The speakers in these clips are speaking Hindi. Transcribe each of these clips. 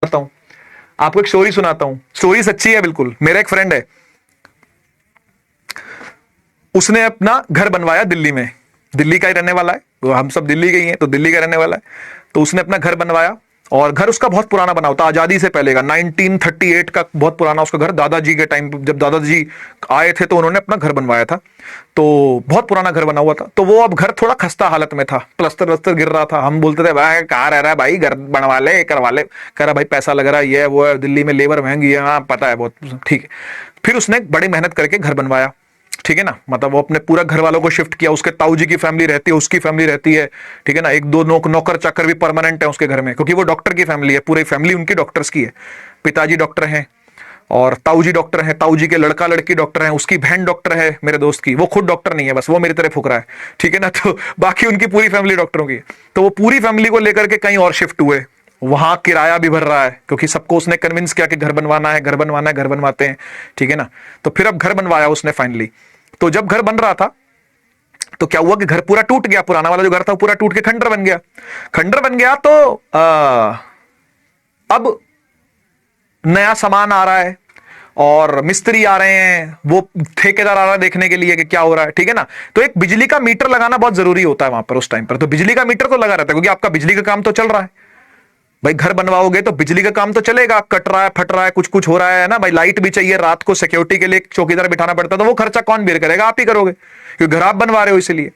सुनाता हूं आपको, एक स्टोरी सुनाता हूं, स्टोरी सच्ची है बिल्कुल। मेरा एक फ्रेंड है, उसने अपना घर बनवाया दिल्ली में, दिल्ली का ही रहने वाला है, तो हम सब दिल्ली के ही हैं, तो दिल्ली का रहने वाला है। तो उसने अपना घर बनवाया, और घर उसका बहुत पुराना बना होता, आजादी से पहले का, 1938 का बहुत पुराना उसका घर, दादाजी के टाइम, जब दादाजी आए थे तो उन्होंने अपना घर बनवाया था, तो बहुत पुराना घर बना हुआ था। तो वो अब घर थोड़ा खस्ता हालत में था, प्लस्तर वस्तर गिर रहा था। हम बोलते थे भाई कहाँ रह रहा है भाई, घर बनवा ले, करवा ले। कह रहा भाई पैसा लग रहा है, ये वो है, दिल्ली में लेबर महंगी है, हाँ पता है बहुत, ठीक है। फिर उसने बड़ी मेहनत करके घर बनवाया, ठीक है ना, मतलब वो अपने पूरा घर वालों को शिफ्ट किया, उसके ताऊ जी की फैमिली रहती है, उसकी फैमिली रहती है, ठीक है ना, एक दो नौकर चाकर भी परमानेंट है उसके घर में, क्योंकि वो डॉक्टर की फैमिली है, पूरी फैमिली उनकी डॉक्टर्स की है। पिताजी डॉक्टर हैं और ताऊ जी डॉक्टर हैं, ताऊ जी के लड़का लड़की डॉक्टर हैं, उसकी बहन डॉक्टर है मेरे दोस्त की, वो खुद डॉक्टर नहीं है, बस वो मेरी तरह फुकरा है, ठीक है ना। तो बाकी उनकी पूरी फैमिली डॉक्टरों की। तो वो पूरी फैमिली को लेकर के कहीं और शिफ्ट हुए, वहां किराया भी भर रहा है, क्योंकि सबको उसने कन्विंस किया कि घर बनवाना है, घर बनवाना है, घर बनवाते हैं, ठीक है ना। तो फिर अब घर बनवाया उसने फाइनली। तो जब घर बन रहा था तो क्या हुआ कि घर पूरा टूट गया, पुराना वाला जो घर था वो पूरा टूट के खंडर बन गया। खंडर बन गया तो अब नया सामान आ रहा है और मिस्त्री आ रहे हैं, वो ठेकेदार आ रहा है देखने के लिए कि क्या हो रहा है, ठीक है ना। तो एक बिजली का मीटर लगाना बहुत जरूरी होता है वहां पर उस टाइम पर, तो बिजली का मीटर तो लगा रहता है, क्योंकि आपका बिजली का काम तो चल रहा है भाई, घर बनवाओगे तो बिजली का काम तो चलेगा, कट रहा है, फट रहा है, कुछ कुछ हो रहा है ना भाई, लाइट भी चाहिए, रात को सिक्योरिटी के लिए चौकीदार बिठाना पड़ता है, तो वो खर्चा कौन बेयर करेगा, आप ही करोगे, क्योंकि घर आप बनवा रहे हो इसलिए।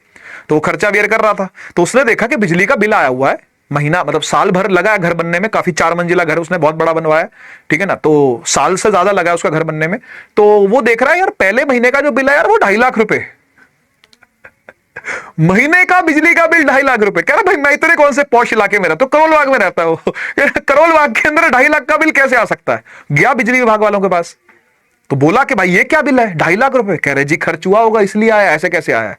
तो वो खर्चा बेयर कर रहा था। तो उसने देखा कि बिजली का बिल आया हुआ है, महीना मतलब साल भर लगा है घर बनने में, काफी 4 मंजिला घर उसने बहुत बड़ा बनवाया, ठीक है ना, तो साल से ज्यादा लगा है उसका घर बनने में। तो वो देख रहा है यार पहले महीने का जो बिल है यार वो 2.5 लाख रुपए, महीने का बिजली का बिल 2.5 लाख रुपए। कह रहा भाई मैं इतने कौन से पॉश इलाके में रहता हूं, करोल बाग में रहता हूं, करोल बाग के अंदर 2.5 लाख का बिल कैसे आ सकता है। गया बिजली विभाग वालों के पास, तो बोला कि भाई ये क्या बिल है 2.5 लाख रुपए। कह रहे जी खर्च हुआ होगा इसलिए आया, ऐसे कैसे आया।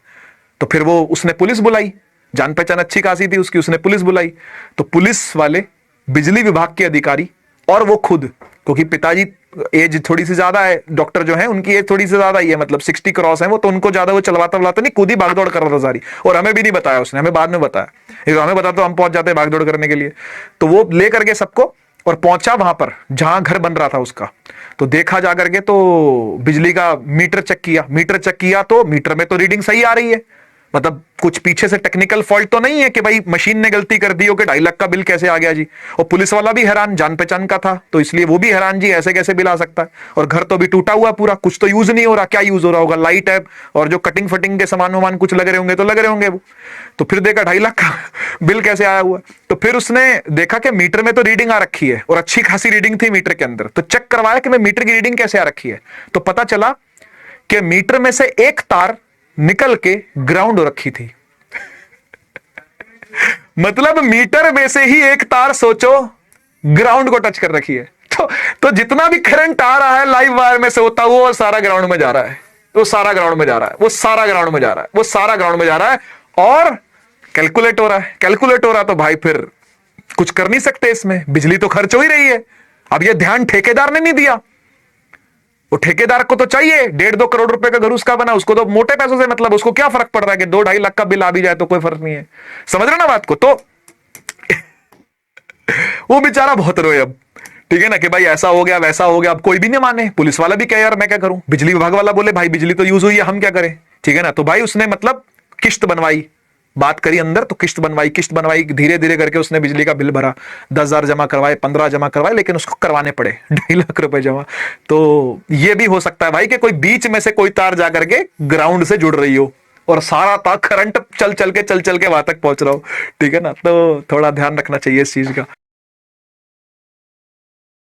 तो फिर वो उसने पुलिस बुलाई, जान पहचान अच्छी खासी थी उसकी, उसने पुलिस बुलाई। तो पुलिस वाले, बिजली विभाग के अधिकारी और वो खुद, क्योंकि पिताजी एज थोड़ी सी ज्यादा है, डॉक्टर जो है उनकी एज थोड़ी सी ज्यादा ही है, मतलब 60 क्रॉस है वो, तो उनको ज्यादा वो चलवाता वलाता नहीं, खुद ही भागदौड़ कर रहा था सारी, और हमें भी नहीं बताया उसने, हमें बाद में बताया, हमें बता तो हम पहुंच जाते भागदौड़ करने के लिए। तो वो ले करके सबको और पहुंचा वहां पर जहां घर बन रहा था उसका। तो देखा जा करके तो बिजली का मीटर चेक किया, मीटर चेक किया तो मीटर में तो रीडिंग सही आ रही है, मतलब कुछ पीछे से टेक्निकल फॉल्ट तो नहीं है कि भाई मशीन ने गलती कर दी हो कि 2.5 लाख का बिल कैसे आ गया जी। और पुलिस वाला भी हैरान, जान पहचान का था तो इसलिए वो भी हैरान जी ऐसे कैसे बिल आ सकता है, और घर तो भी टूटा हुआ पूरा, कुछ तो यूज नहीं हो रहा, क्या यूज हो रहा होगा, लाइट है और जो कटिंग फटिंग के सामान वामान कुछ लग रहे होंगे तो लग रहे होंगे वो। तो फिर देखा 2.5 लाख का बिल कैसे आया हुआ। तो फिर उसने देखा कि मीटर में तो रीडिंग आ रखी है और अच्छी खासी रीडिंग थी मीटर के अंदर, तो चेक करवाया कि मैं मीटर की रीडिंग कैसे आ रखी है। तो पता चला कि मीटर में से एक तार निकल के ग्राउंड हो रखी थी। मतलब मीटर में से ही एक तार सोचो ग्राउंड को टच कर रखी है। तो जितना भी करंट आ रहा है लाइव वायर में से होता है वो सारा ग्राउंड में जा रहा है, वो सारा ग्राउंड में जा रहा है, वो सारा ग्राउंड में जा रहा है, वो सारा ग्राउंड में जा रहा है, और कैलकुलेट हो रहा है, कैलकुलेट हो रहा है। तो भाई फिर कुछ कर नहीं सकते इसमें, बिजली तो खर्च हो ही रही है। अब ये ध्यान ठेकेदार ने नहीं दिया, वो ठेकेदार को तो चाहिए 1.5-2 करोड़ रुपए का घर उसका बना, उसको तो मोटे पैसों से मतलब, उसको क्या फर्क पड़ रहा है कि 2-2.5 लाख का बिल आ भी जाए तो कोई फर्क नहीं है। समझ रहे ना बात को। तो वो बेचारा बहुत रोए अब, ठीक है ना, कि भाई ऐसा हो गया वैसा हो गया, अब कोई भी नहीं माने, पुलिस वाला भी कहे यार मैं क्या करूं, बिजली विभाग वाला बोले भाई बिजली तो यूज हुई है हम क्या करें, ठीक है ना। तो भाई उसने मतलब किश्त बनवाई, बात करी अंदर तो किश्त बनवाई, किश्त बनवाई, धीरे धीरे करके उसने बिजली का बिल भरा, 10,000 जमा करवाए, 15 जमा करवाए, लेकिन उसको करवाने पड़े 2.5 लाख रुपए जमा। तो ये भी हो सकता है भाई कि कोई बीच में से कोई तार जाकर के ग्राउंड से जुड़ रही हो और सारा तार करंट चल चल के वहां तक पहुंच रहा हो, ठीक है ना। तो थोड़ा ध्यान रखना चाहिए इस चीज का।